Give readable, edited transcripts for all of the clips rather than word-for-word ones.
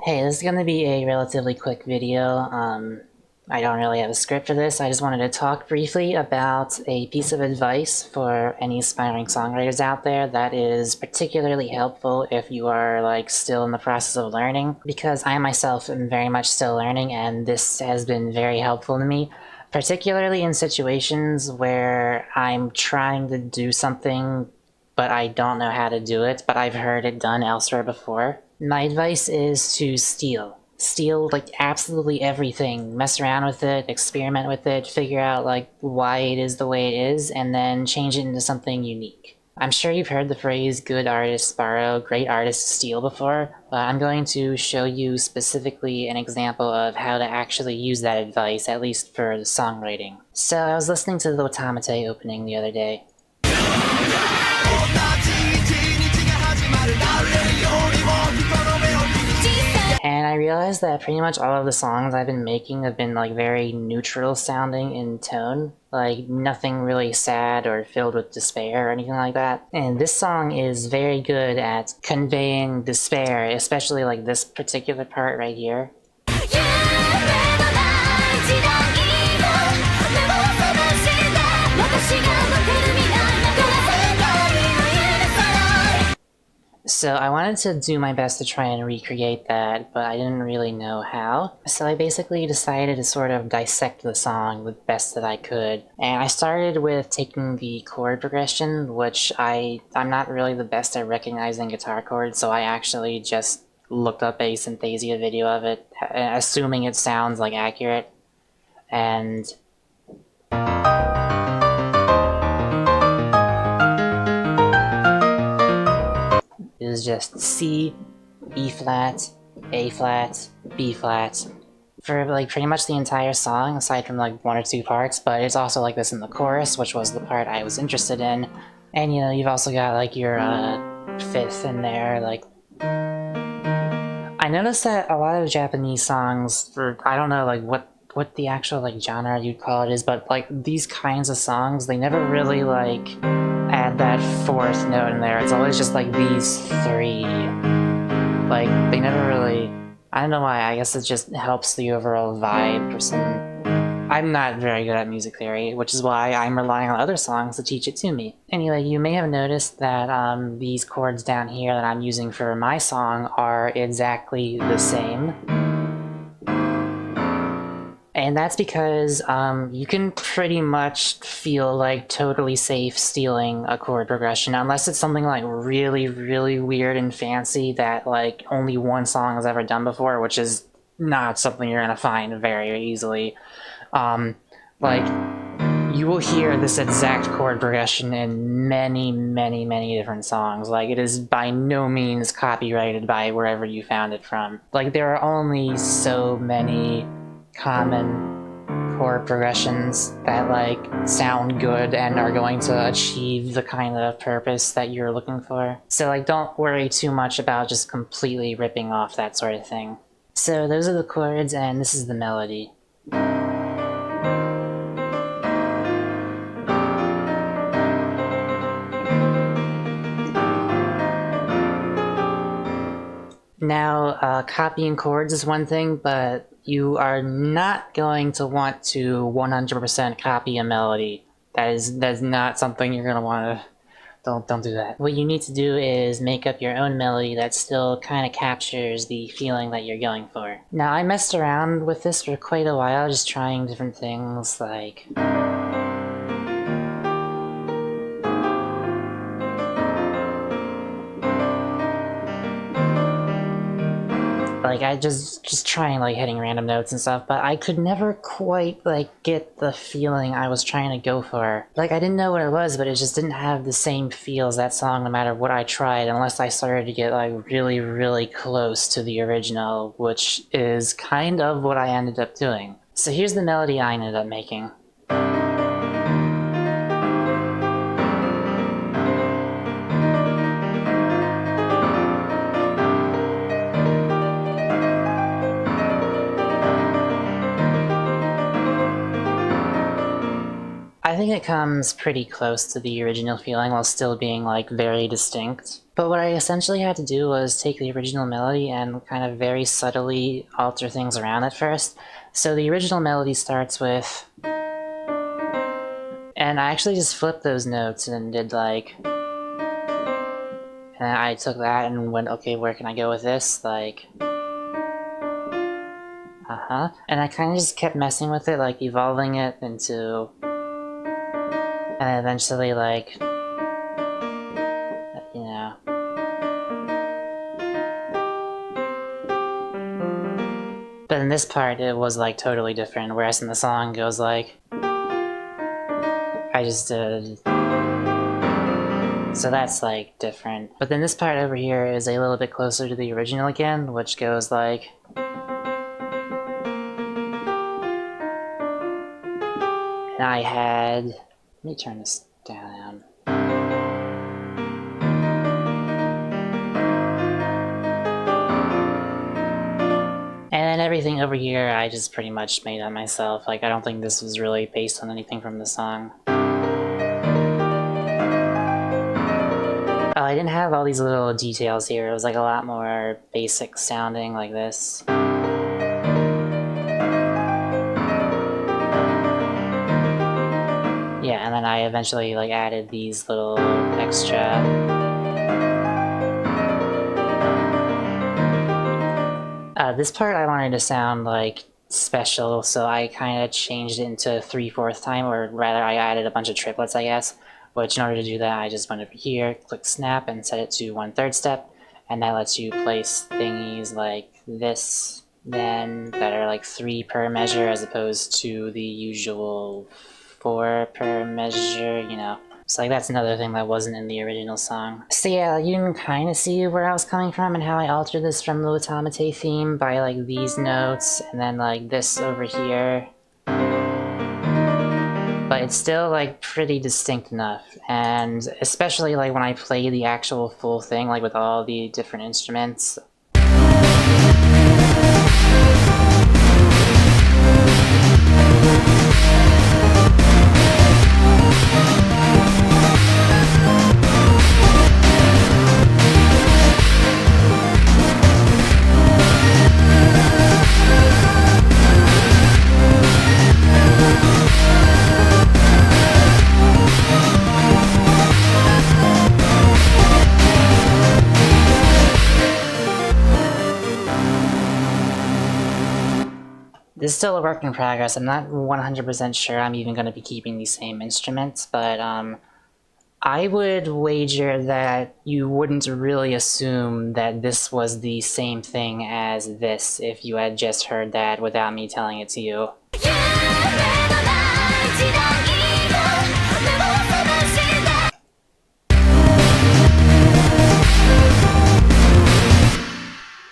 Hey, this is going to be a relatively quick video. I don't really have a script for this. I just wanted to talk briefly about a piece of advice for any aspiring songwriters out there that is particularly helpful if you are still in the process of learning, because I myself am very much still learning, and this has been very helpful to me, particularly in situations where I'm trying to do something but I don't know how to do it, but I've heard it done elsewhere before. My advice is to steal. Steal absolutely everything. Mess around with it, experiment with it, figure out why it is the way it is, and then change it into something unique. I'm sure you've heard the phrase good artists borrow, great artists steal before, but I'm going to show you specifically an example of how to actually use that advice, at least for songwriting. So I was listening to the Otamate opening the other day. And I realized that pretty much all of the songs I've been making have been very neutral sounding in tone, nothing really sad or filled with despair or anything like that. And this song is very good at conveying despair, especially this particular part right here. So I wanted to do my best to try and recreate that, but I didn't really know how. So I basically decided to sort of dissect the song the best that I could. And I started with taking the chord progression, which I'm not really the best at recognizing guitar chords, so I actually just looked up a Synthesia video of it, assuming it sounds accurate. And is just C, E flat, A flat, B flat for pretty much the entire song, aside from one or two parts, but it's also like this in the chorus, which was the part I was interested in. And you've also got your fifth in there. I noticed that a lot of Japanese songs, I don't know what the actual genre you'd call it is, but these kinds of songs, they never really add that fourth note in there. It's always just these three. They never really, I don't know why. I guess it just helps the overall vibe or some. I'm not very good at music theory, which is why I'm relying on other songs to teach it to me. Anyway, you may have noticed that these chords down here that I'm using for my song are exactly the same. And that's because you can pretty much feel totally safe stealing a chord progression, unless it's something really, really weird and fancy that only one song has ever done before, which is not something you're gonna find very easily. You will hear this exact chord progression in many, many, many different songs. It is by no means copyrighted by wherever you found it from. There are only so many common chord progressions that sound good and are going to achieve the kind of purpose that you're looking for. So don't worry too much about just completely ripping off that sort of thing. So those are the chords, and this is the melody. Now, copying chords is one thing, but you are not going to want to 100% copy a melody. That's not something you're going to want to. Don't do that. What you need to do is make up your own melody that still kind of captures the feeling that you're going for. Now, I messed around with this for quite a while, just trying different things I just trying hitting random notes and stuff, but I could never quite get the feeling I was trying to go for. I didn't know what it was, but it just didn't have the same feel as that song no matter what I tried, unless I started to get really, really close to the original, which is kind of what I ended up doing. So here's the melody I ended up making. I I think it comes pretty close to the original feeling while still being like very distinct. But what I essentially had to do was take the original melody and kind of very subtly alter things around at first. So the original melody starts with... And I actually just flipped those notes and did like... And I took that and went, okay, where can I go with this? Like... And I kind of just kept messing with it, like evolving it into... And eventually, like... You know... But in this part, it was like totally different, whereas in the song, it goes like... I just did... So that's like different. But then this part over here is a little bit closer to the original again, which goes like... And I had... Let me turn this down. And then everything over here, I just pretty much made up myself. Like, I don't think this was really based on anything from the song. Oh, I didn't have all these little details here. It was like a lot more basic sounding like this. Yeah, and then I eventually like added these little extra... this part I wanted to sound like special, so I kind of changed it into 3/4 time, or rather I added a bunch of triplets, I guess. Which in order to do that, I just went over here, click snap, and set it to 1/3 step, and that lets you place thingies like this, then that are like 3 per measure as opposed to the usual 4 per measure, you know. So like that's another thing that wasn't in the original song. So yeah, you can kind of see where I was coming from and how I altered this from the Automate theme by like these notes and then like this over here. But it's still like pretty distinct enough, and especially like when I play the actual full thing, like with all the different instruments. This is still a work in progress. I'm not 100% sure I'm even going to be keeping these same instruments, but I would wager that you wouldn't really assume that this was the same thing as this if you had just heard that without me telling it to you.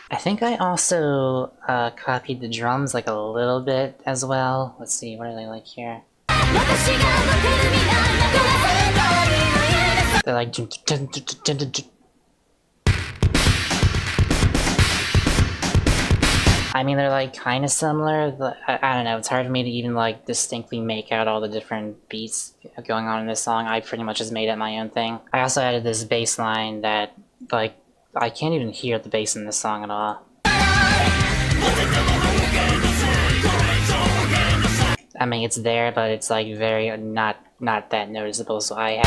I think I also copied the drums like a little bit as well. Let's see, what are they like here? They're like... I mean, they're like kind of similar. I don't know, it's hard for me to even like distinctly make out all the different beats going on in this song. I pretty much just made up my own thing. I also added this bass line that like I can't even hear the bass in this song at all. I mean, it's there, but it's like very not that noticeable, so I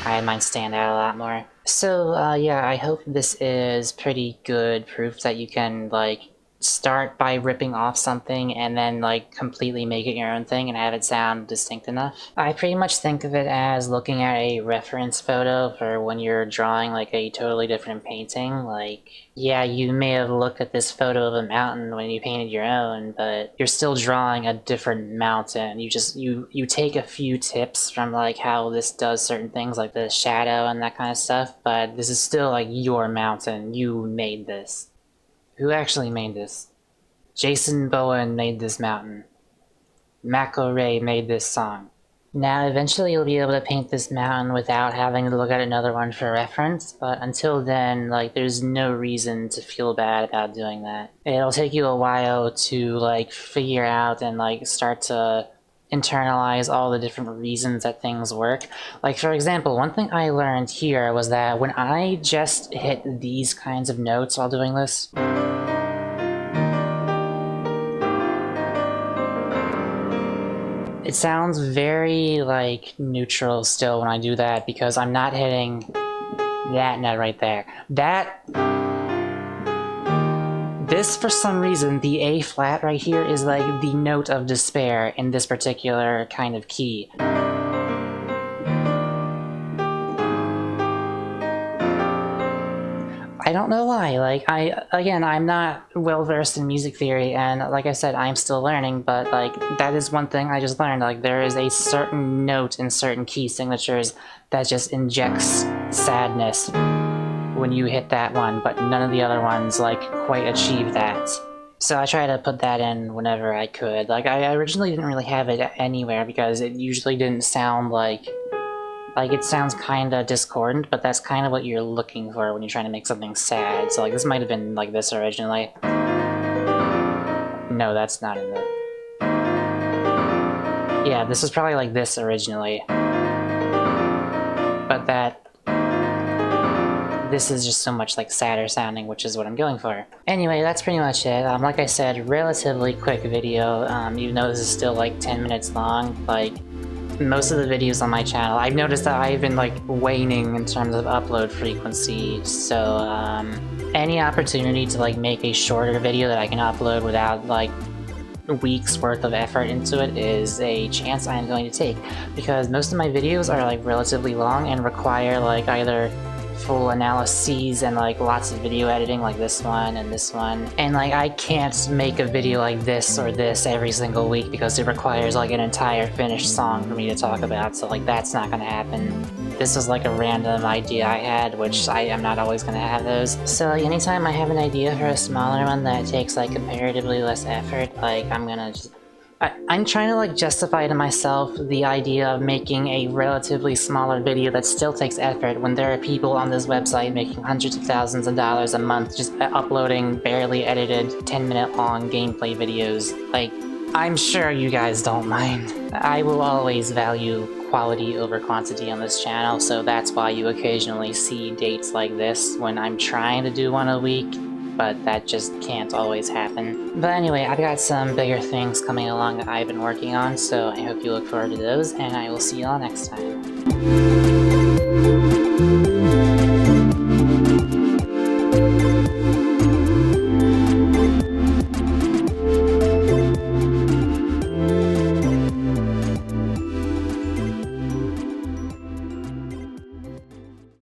had mine stand out a lot more. So yeah, I hope this is pretty good proof that you can like start by ripping off something and then like completely make it your own thing and have it sound distinct enough. I pretty much think of it as looking at a reference photo for when you're drawing like a totally different painting. Like, yeah, you may have looked at this photo of a mountain when you painted your own, but you're still drawing a different mountain. You just you take a few tips from like how this does certain things like the shadow and that kind of stuff, but this is still like your mountain. You made this. Who actually made this? Jason Bowen made this mountain. Mako Ray made this song. Now, eventually you'll be able to paint this mountain without having to look at another one for reference, but until then, like, there's no reason to feel bad about doing that. It'll take you a while to, like, figure out and, like, start to internalize all the different reasons that things work. Like, for example, one thing I learned here was that when I just hit these kinds of notes while doing this, it sounds very, like, neutral still when I do that because I'm not hitting that note right there. This, for some reason, the A flat right here is like the note of despair in this particular kind of key. I don't know why, like, again, I'm not well versed in music theory, and like I said, I'm still learning, but like, that is one thing I just learned, like, there is a certain note in certain key signatures that just injects sadness when you hit that one, but none of the other ones, like, quite achieve that. So I try to put that in whenever I could. Like, I originally didn't really have it anywhere because it usually didn't sound like it sounds kinda discordant, but that's kind of what you're looking for when you're trying to make something sad. So like, this might have been like this originally. No, that's not in the... Yeah, this was probably like this originally. But this is just so much like sadder sounding, which is what I'm going for. Anyway, that's pretty much it. Like I said, relatively quick video, even though this is still like 10 minutes long. Like, most of the videos on my channel, I've noticed that I've been like waning in terms of upload frequency, so any opportunity to like make a shorter video that I can upload without like weeks worth of effort into it is a chance I'm going to take, because most of my videos are like relatively long and require like either full analyses and like lots of video editing like this one, and like I can't make a video like this or this every single week because it requires like an entire finished song for me to talk about, so like that's not gonna happen. This was like a random idea I had, which I am not always gonna have those. So like anytime I have an idea for a smaller one that takes like comparatively less effort, like I'm gonna just... I'm trying to like justify to myself the idea of making a relatively smaller video that still takes effort when there are people on this website making hundreds of thousands of dollars a month just uploading barely edited 10-minute long gameplay videos. Like, I'm sure you guys don't mind. I will always value quality over quantity on this channel, so that's why you occasionally see dates like this when I'm trying to do one a week, but that just can't always happen. But anyway, I've got some bigger things coming along that I've been working on, so I hope you look forward to those, and I will see you all next time.